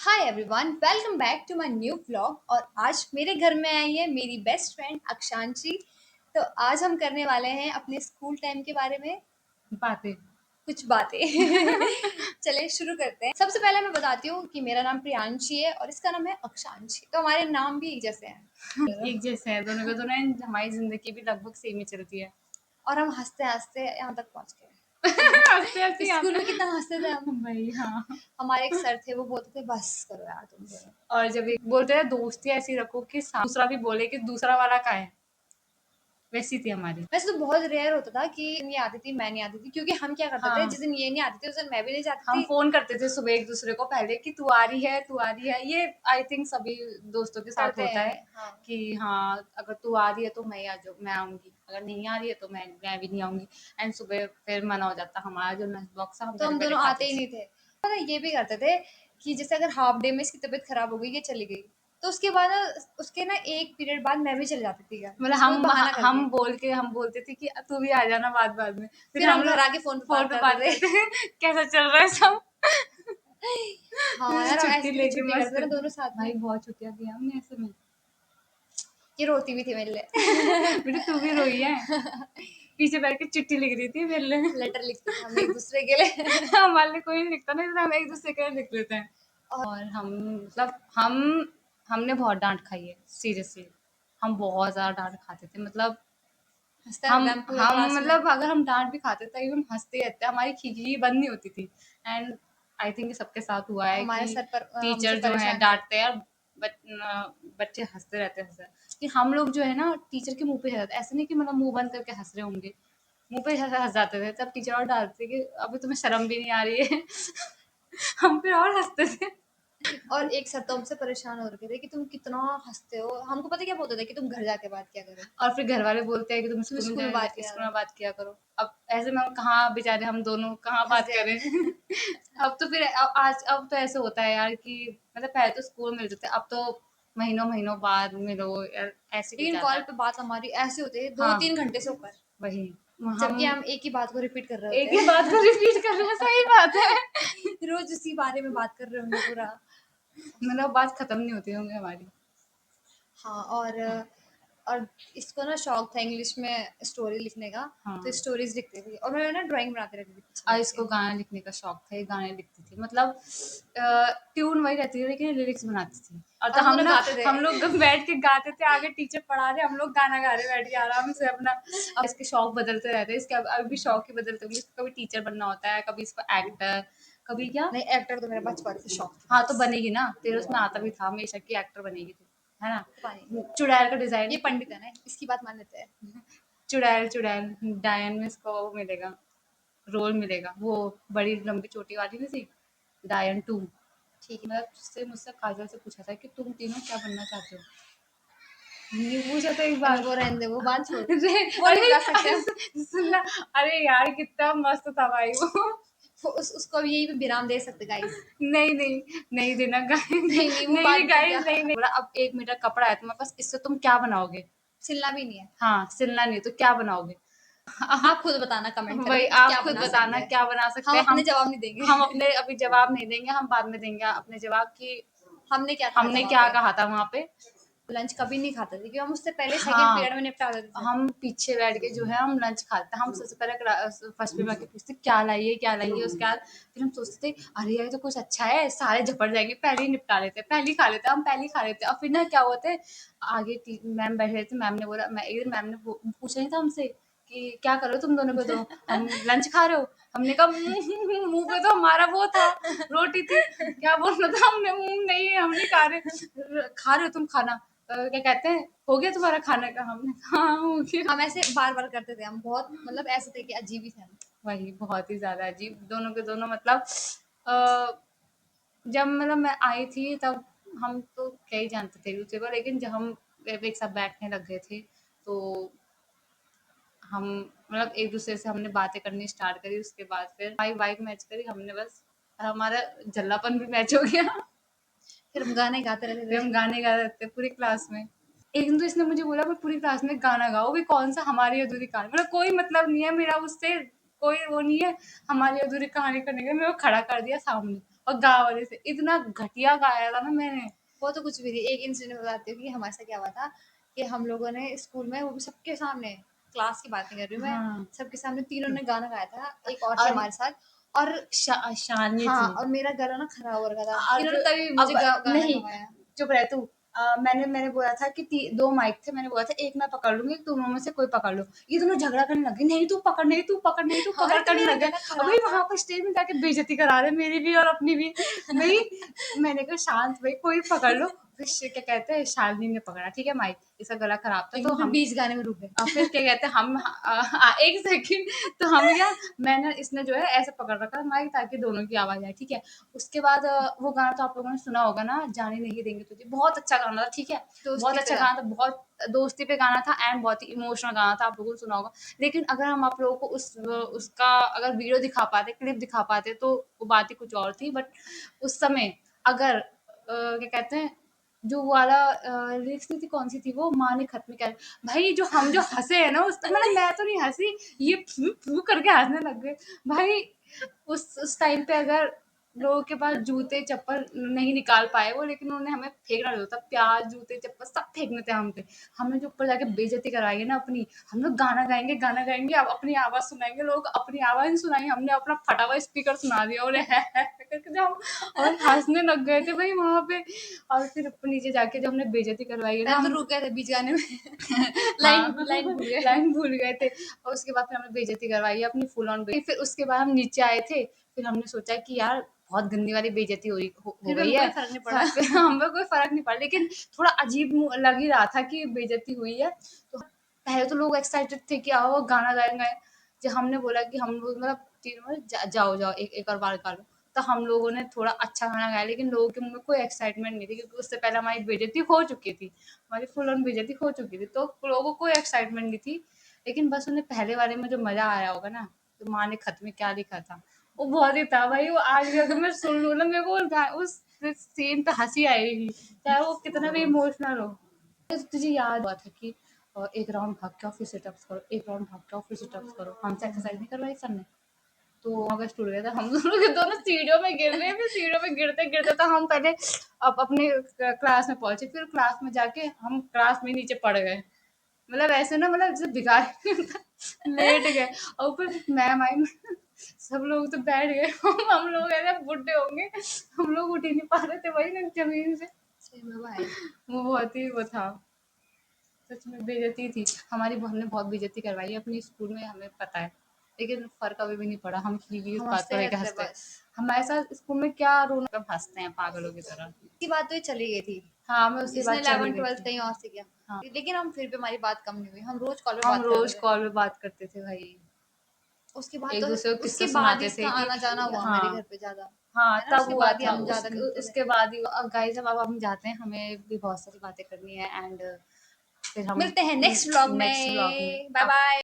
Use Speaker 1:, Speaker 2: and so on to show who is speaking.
Speaker 1: Hi everyone, welcome back to my new vlog. और आज मेरे घर में आई है मेरी बेस्ट फ्रेंड अक्षांशी। तो आज हम करने वाले हैं अपने स्कूल टाइम के बारे में
Speaker 2: बातें।
Speaker 1: कुछ बातें। चलिए शुरू करते हैं। सबसे पहले मैं बताती हूँ कि मेरा नाम प्रियांशी है और इसका नाम है अक्षांशी। तो हमारे नाम भी एक जैसे हैं।
Speaker 2: एक जैसे है दोनों के दोनों and हमारी जिंदगी भी लगभग सेम ही चलती है।
Speaker 1: और हम हंसते हंसते यहाँ तक पहुँच गए।
Speaker 2: हंसते हंसते
Speaker 1: स्कूल में कितना हंसते थे हम।
Speaker 2: भाई हाँ।
Speaker 1: हमारे एक सर थे, वो बोलते थे बस करो यार तुम दोनों।
Speaker 2: और जब एक बोलते हैं दोस्ती ऐसी रखो कि दूसरा भी बोले कि दूसरा वाला का है, वैसी थी हमारी।
Speaker 1: वैसे तो बहुत रेयर होता था कि ये आती थी मैं नहीं आती थी, क्योंकि हम क्या करते थे,
Speaker 2: हाँ,
Speaker 1: जिस दिन ये नहीं आती थी उस दिन मैं भी नहीं जाती
Speaker 2: हम
Speaker 1: थी।
Speaker 2: फोन करते थे सुबह एक दूसरे को पहले कि तू आ रही है, तू आ रही है। ये आई थिंक सभी दोस्तों के साथ
Speaker 1: करते
Speaker 2: होता है
Speaker 1: हैं हाँ।
Speaker 2: कि हाँ, अगर तू आ रही है तो मैं आ जाऊँ, मैं आऊंगी, अगर नहीं आ रही है तो मैं भी नहीं आऊंगी। एंड सुबह फिर मना हो जाता हमारा जो लंच बॉक्स है हम
Speaker 1: तो
Speaker 2: घर
Speaker 1: हम
Speaker 2: बैठे
Speaker 1: दोनों
Speaker 2: खाते
Speaker 1: आते ही
Speaker 2: थे।
Speaker 1: नहीं थे। पता है, ये भी करते थे कि जैसे अगर हाफ डे में इसकी तबीयत खराब हो गई, ये चली गई, तो उसके बाद उसके ना एक पीरियड बाद मैं भी चली जाती थी घर,
Speaker 2: मतलब
Speaker 1: बस कोई बहाना करके।
Speaker 2: हम बोलते थे कि तू भी आ जाना बाद में। फिर
Speaker 1: फिर
Speaker 2: हम
Speaker 1: हम घर
Speaker 2: लोग
Speaker 1: आके फोन पे
Speaker 2: फोन
Speaker 1: बात
Speaker 2: पे
Speaker 1: करते
Speaker 2: बात
Speaker 1: थे।
Speaker 2: करते हैं कैसा चल रहा है सब।
Speaker 1: हाँ यार, हम
Speaker 2: छुट्टी
Speaker 1: ऐसी भी तो
Speaker 2: लेके
Speaker 1: छुट्टी
Speaker 2: मस्त
Speaker 1: करते थे ना दोनों साथ
Speaker 2: भाई,
Speaker 1: में।
Speaker 2: बहुत छुट्टियां की हमने ऐसे में।
Speaker 1: ये रोती भी थी मेरे लिए।
Speaker 2: बेटा तू भी रोई है, पीछे बैठ के चिट्ठी लिख रही थी मेरे लिए।
Speaker 1: लेटर लिखते थे हम एक दूसरे के लिए।
Speaker 2: हमारे लिए कोई नहीं लिखता ना, इसलिए हम एक दूसरे के लिए लिख लेते हैं।
Speaker 1: और
Speaker 2: और हम मतलब हमने बहुत डांट खाई है सीरियसली। हम बहुत ज्यादा डांट खाते थे, मतलब
Speaker 1: हंसते
Speaker 2: हम
Speaker 1: रहते हम पूरे
Speaker 2: हम
Speaker 1: क्लास में।
Speaker 2: मतलब अगर हम डांट भी खाते थे हम हंसते रहते, हमारी खिखी बंद नहीं होती थी। एंड आई थिंक सबके साथ हुआ है कि
Speaker 1: हमारे सर पर हमसे
Speaker 2: टीचर जो है
Speaker 1: परेशान थे।
Speaker 2: डांटते हैं और बच्चे हंसते रहते हैं। कि हम लोग जो है ना टीचर के मुंह पे हंस, ऐसे नहीं कि मतलब मुंह बंद करके हंस रहे होंगे, मुंह पे हंस हंस जाते थे। तब टीचर और डांटते कि अभी तुम्हें शर्म भी नहीं आ रही है। हम फिर और हंसते थे।
Speaker 1: और एक सर तो हमसे परेशान हो रखे थे कि तुम कितना हंसते हो। हमको पता क्या बोलते थे कि तुम घर जाके बात क्या करो,
Speaker 2: और फिर घर वाले बोलते हैं कि तुम
Speaker 1: तुम
Speaker 2: स्कूल में
Speaker 1: स्कूल में बात किया
Speaker 2: स्कूल
Speaker 1: करो।
Speaker 2: में बात किया करो। अब ऐसे में हम कहाँ बेचारे, हम दोनों कहाँ
Speaker 1: फंस
Speaker 2: बात
Speaker 1: गए
Speaker 2: करें।
Speaker 1: थे।
Speaker 2: अब तो फिर अब तो ऐसे होता है यार कि मतलब पहले तो स्कूल मिलते थे, अब तो महीनों महीनों बाद मिलो यार, ऐसे हो
Speaker 1: लेकिन
Speaker 2: जाता
Speaker 1: कॉल
Speaker 2: है।
Speaker 1: पे बात हमारी ऐसे होती है दो
Speaker 2: हाँ,
Speaker 1: तीन घंटे से ऊपर,
Speaker 2: वही
Speaker 1: जबकि
Speaker 2: हम
Speaker 1: हम एक ही बात को रिपीट कर रहे होते
Speaker 2: एक ही बात को रिपीट कर रहे हैं, सही बात है।
Speaker 1: हैं। रोज उसी बारे में बात कर रहे होंगे पूरा।
Speaker 2: मतलब बात खत्म नहीं होती होंगी हमारी।
Speaker 1: हाँ। और इसको ना शौक था इंग्लिश में स्टोरी लिखने का। तो
Speaker 2: हाँ,
Speaker 1: स्टोरीज लिखती थी और मैं ना ड्राइंग बनाती रहती थी पीछे
Speaker 2: और
Speaker 1: बैठ के।
Speaker 2: इसको गाना लिखने का शौक था, ये गाने लिखती थी, मतलब ट्यून वही रहती थी लेकिन लिरिक्स बनाती थी। और
Speaker 1: और
Speaker 2: तो
Speaker 1: हम दोनों गाते थे।
Speaker 2: हम लोग बैठ के गाते थे, आगे टीचर पढ़ा रहे, हम लोग गाना गा रहे बैठ के आराम से अपना। अब इसके शौक बदलते रहते हैं, इसके अभी भी शौक ही बदलते होंगे। इसको कभी टीचर बनना होता है, कभी इसको एक्टर, कभी क्या।
Speaker 1: नहीं, एक्टर तो मेरा बचपन से शौक था
Speaker 2: हाँ तो
Speaker 1: बस।
Speaker 2: बनेगी ना, तेरे उसमें आता भी था हमेशा की एक्टर बनेगी तू, है ना।
Speaker 1: पता नहीं,
Speaker 2: चुड़ैल का
Speaker 1: ये
Speaker 2: डिजाइन,
Speaker 1: पंडित है ना, इसकी बात मान लेते हैं।
Speaker 2: चुड़ैल चुड़ैल डायन में इसको वो मिलेगा, रोल मिलेगा, वो बड़ी लंबी चोटी वाली में थी, डायन 2।
Speaker 1: ठीक
Speaker 2: मैं उससे मुझसे काजल से पूछा था कि तुम तीनों क्या बनना चाहते हो। ये पूछा था एक
Speaker 1: है।
Speaker 2: बार।
Speaker 1: वो रहने दे, वो बात छोड़।
Speaker 2: अरे
Speaker 1: वो नहीं
Speaker 2: अरे
Speaker 1: बता सकते हम।
Speaker 2: सुनना, अरे यार कितना मस्त था भाई वो।
Speaker 1: उसको अब यही पे विराम दे सकते गाइस।
Speaker 2: नहीं नहीं, नहीं देना गाइस।
Speaker 1: नहीं नहीं, वो
Speaker 2: नहीं
Speaker 1: बात
Speaker 2: नहीं
Speaker 1: कर
Speaker 2: गाइस,
Speaker 1: गया।
Speaker 2: नहीं नहीं बोला। अब 1 मीटर कपड़ा है तुम्हारे पास, इससे तुम क्या बनाओगे।
Speaker 1: सिलना भी नहीं है।
Speaker 2: हाँ, सिलना नहीं है तो क्या बनाओगे।
Speaker 1: आप खुद बताना कमेंट
Speaker 2: वही
Speaker 1: करके कि
Speaker 2: आप
Speaker 1: क्या
Speaker 2: खुद
Speaker 1: बना सकते
Speaker 2: बताना
Speaker 1: हैं।
Speaker 2: क्या बना सकते
Speaker 1: हम
Speaker 2: हैं।
Speaker 1: अपने जवाब नहीं देंगे।
Speaker 2: हम अपने अभी जवाब नहीं देंगे, हम बाद में देंगे अपने जवाब की
Speaker 1: हमने क्या कहा था
Speaker 2: हमने
Speaker 1: वहां
Speaker 2: क्या
Speaker 1: पे।
Speaker 2: कहा था वहां पे।
Speaker 1: लंच कभी नहीं खाते थे, क्योंकि हम उससे पहले सेकंड
Speaker 2: हाँ,
Speaker 1: पीरियड में निपटा देते थे।
Speaker 2: हम पीछे बैठ के जो है हम लंच खाते हैं। हम सबसे पहले फर्स्ट में बैठ के पूछते क्या लाइए। उसके बाद फिर हम सोचते थे अरे यार ये तो कुछ अच्छा है, सारे झपट जाएंगे, पहले ही निपटा लेते, पहले ही खा लेते, हम पहले ही खा लेते। और फिर ना क्या होते, आगे मैम बैठे थे, मैम ने बोला, मैं एक दिन मैम ने पूछा ही था हमसे कि क्या कर रहे हो तुम दोनों को, तो हम लंच खा रहे हो। हमने कहा मुंह पे तो हमारा वो था, रोटी थी, क्या बोलना था हमने, मुंह नहीं हम नहीं खा रहे हो तुम खाना। क्या कहते हैं, हो गया तुम्हारा खाने का, हमने कहा हाँ हो गया।
Speaker 1: हम ऐसे बार बार करते थे, हम बहुत मतलब ऐसे थे कि अजीब ही थे हम।
Speaker 2: वही बहुत ही ज्यादा अजीब, दोनों के दोनों मतलब अ, जब मतलब मैं आई थी तब हम तो क्या ही जानते थे एक दूसरे को, लेकिन जब हम एक साथ बैठने लग गए थे तो हम मतलब एक दूसरे से हमने बातें करनी स्टार्ट करी। उसके बाद फिर वाइब वाइब मैच करी हमने बस, हमारा जल्लापन भी मैच हो गया।
Speaker 1: फिर हम गाने गाते रहते
Speaker 2: फिर
Speaker 1: थे।
Speaker 2: हम गाने गा रहे थे पूरी क्लास में। एक दिन तो इसने मुझे बोला मैं पूरी क्लास में गाना गाओ, भी कौन सा, हमारी अधूरी कहानी, मतलब कोई मतलब नहीं है मेरा उससे, कोई वो नहीं है, हमारी अधूरी कहानी करने का। मैं वो खड़ा कर दिया सामने, और गाँव वाले से इतना घटिया गाया था ना मैंने।
Speaker 1: वो तो कुछ भी नहीं। एक इंसिडेंट बताती हूँ कि हमारे साथ क्या हुआ था कि हम लोगों ने स्कूल में, वो भी सबके सामने, क्लास की बात नहीं कर रही हूँ मैं,
Speaker 2: हाँ,
Speaker 1: सबके सामने तीनों ने गाना गाया था, एक और थी
Speaker 2: और
Speaker 1: हमारे साथ। और
Speaker 2: शानी
Speaker 1: हाँ,
Speaker 2: थी।
Speaker 1: और मेरा गला ना खराब हो रखा था,
Speaker 2: अब
Speaker 1: इन्होंने तभी मुझे
Speaker 2: अब
Speaker 1: गाना
Speaker 2: नहीं,
Speaker 1: गवाया।
Speaker 2: चुप रह तू। मैंने बोला था कि 2 माइक थे, मैंने बोला था एक मैं पकड़ लूँगी, तुम लोग में से कोई पकड़ लो। ये दोनों झगड़ा करने लग गए, नहीं तू पकड़, नहीं तू पकड़, नहीं तू
Speaker 1: हाँ,
Speaker 2: पकड़
Speaker 1: तो
Speaker 2: करने
Speaker 1: मेरा
Speaker 2: लग गए।
Speaker 1: गला
Speaker 2: और
Speaker 1: खराब
Speaker 2: भाई
Speaker 1: था।
Speaker 2: वहाँ पर स्टेज में जाके बेइज्जती करा रहे हैं मेरी भी और अपनी भी। भई मैंने कहा शांत भई कोई पकड़ लो। फिर क्या कहते हैं, शालिनी ने पकड़ा, ठीक है माइक, इसका गला खराब था तो
Speaker 1: लेकिन फिर
Speaker 2: हम,
Speaker 1: बीच गाने में रुक गए।
Speaker 2: और फिर क्या कहते हैं हम, एक सेकंड, तो हम क्या, मैंने, इसने जो है ऐसे पकड़ रखा है माइक ताकि दोनों की आवाज आए, ठीक है। उसके बाद वो गाना तो आप लोगों ने सुना होगा ना, जाने नहीं देंगे तुझे, बहुत अच्छा गाना था, ठीक है। बहुत
Speaker 1: दोस्ती पे
Speaker 2: अच्छा
Speaker 1: गा।
Speaker 2: गाना था, बहुत दोस्ती पे गाना था एंड बहुत ही इमोशनल गाना था, आप लोगों ने सुना होगा। लेकिन अगर हम आप लोगों को उसका अगर वीडियो दिखा पाते, क्लिप दिखा पाते, तो वो बात ही कुछ और थी। बट उस समय अगर क्या कहते हैं, जो वो वाला लिरिक्स नहीं थी, कौन सी थी वो, माँ ने खत में क्या, भाई जो हम जो हंसे हैं ना उस टाइम, मतलब मैं तो नहीं हंसी, ये फू फू करके हंसने लग गए भाई। उस टाइम पे अगर लोगों के पास जूते चप्पल नहीं निकाल पाए वो, लेकिन उन्होंने हमें फेंकना नहीं था, प्याज जूते चप्पल सब फेंकने थे हम पे। हमने जो ऊपर जाके बेइज्जती कराई है ना अपनी, हम लोग गाना गाएंगे, अब अपनी आवाज सुनाएंगे, लोग अपनी आवाज नहीं सुनाई, हमने अपना फटा हुआ स्पीकर सुना दिया और है करके जो हम, और हंसने लग गए थे भाई वहां पे। और फिर ऊपर नीचे जाके जब हमने बेइज्जती करवाई है ना
Speaker 1: पहले तो
Speaker 2: हम,
Speaker 1: रुक गए थे बीच गाने में।
Speaker 2: हाँ,
Speaker 1: लाइन भूल गए।
Speaker 2: लाइन भूल गए थे। और उसके बाद फिर हमने बेइज्जती करवाई अपनी फुल ऑन फिर उसके बाद हम नीचे आए थे, फिर हमने सोचा कि यार बहुत गंदी वाली बेइज्जती हो
Speaker 1: फिर भी
Speaker 2: गई
Speaker 1: हमको
Speaker 2: है।
Speaker 1: कोई फर्क नहीं पड़ा।
Speaker 2: फिर हमें कोई फर्क नहीं पड़ा, लेकिन थोड़ा अजीब लग ही रहा था कि बेइज्जती हुई है। तो पहले तो लोग एक्साइटेड थे कि आओ गाना गाएंगे। जब हमने बोला कि हम लोग मतलब तीनों जाओ जाओ एक और बार गा लो, तो हम लोगों ने थोड़ा अच्छा गाना गाया, लेकिन लोगों के मुंह में कोई एक्साइटमेंट नहीं थी, क्योंकि उससे पहले हमारी बेइज्जती हो चुकी थी, हमारी फुल ऑन बेइज्जती हो चुकी थी, तो लोगों को कोई एक्साइटमेंट नहीं थी। लेकिन बस उन्हें पहले वाले में जो मजा आया होगा ना, तो माँ ने खत में क्या लिखा था, वो बहुत ही था भाई। वो आज भी अगर मैं सुन लूँ ना, मेरे को उस सीन पे हंसी आएगी, चाहे वो कितना भी इमोशनल हो। तो तुझे याद हुआ था कि एक राउंड भाग के और फिर सिटअप्स करो, एक राउंड भाग के और फिर सिटअप्स करो, हमसे एक्सरसाइज नहीं करवाई सर ने। तो अगस्त टूट गया था, हम दोनों के दोनों सीढ़ियों में गिर रहे हैं, फिर सीढ़ियों में गिरते गिरते तो हम पहले अब अपने क्लास में पहुंचे, फिर क्लास में जाके हम क्लास में नीचे पड़ गए, मतलब ऐसे ना, मतलब जैसे भिखारी नहीं होता, लेट गए। और फिर मैम आई, सब लोग तो बैठ गए, हम लोग ऐसे बुढ़े होंगे, हम लोग उठ ही नहीं पा रहे थे वही ना जमीन से।
Speaker 1: सही में भाई।
Speaker 2: वो बहुत ही वो था, सच में बेइज्जती थी हमारी, हमने बहुत बेइज्जती करवाई है अपनी स्कूल में, हमें पता है। लेकिन फर्क अभी भी नहीं पड़ा, हम खिली इस
Speaker 1: हम
Speaker 2: बात को
Speaker 1: हंसते
Speaker 2: लेकर
Speaker 1: रहते थे
Speaker 2: हंसते हैं।
Speaker 1: बस।
Speaker 2: हमारे साथ स्कूल में क्या रोना, हम हंसते हैं पागलों की तरह।
Speaker 1: की बात तो ये चली गई थी,
Speaker 2: हाँ, मैं उसके
Speaker 1: जिसने
Speaker 2: बाद चली
Speaker 1: 11
Speaker 2: गई
Speaker 1: 12
Speaker 2: थी।
Speaker 1: कहीं और से किया।
Speaker 2: हाँ,
Speaker 1: लेकिन हम फिर भी, हमारी बात कम नहीं हुई, हम रोज कॉल पे
Speaker 2: हम
Speaker 1: बात
Speaker 2: रोज
Speaker 1: करते थे।
Speaker 2: कॉल पे बात करते थे भाई,
Speaker 1: उसके बाद
Speaker 2: एक
Speaker 1: तो,
Speaker 2: दूसरे को किस्सा
Speaker 1: उसके बाद ही
Speaker 2: सुनाते
Speaker 1: इसका
Speaker 2: थे कि
Speaker 1: आना जाना हुआ
Speaker 2: हाँ,
Speaker 1: मेरे घर पे ज्यादा,
Speaker 2: हाँ
Speaker 1: है ना,
Speaker 2: तब
Speaker 1: उसके
Speaker 2: हुआ
Speaker 1: बाद ही
Speaker 2: था।
Speaker 1: हम ज्यादा मिलते थे।
Speaker 2: उसके बाद ही गाइस, अब हम जाते हैं, हमें भी बहुत सारी बातें करनी है एंड फिर हम
Speaker 1: मिलते हैं नेक्स्ट व्लॉग
Speaker 2: नेक्स्ट ब्लॉग में
Speaker 1: में, बाय बाय।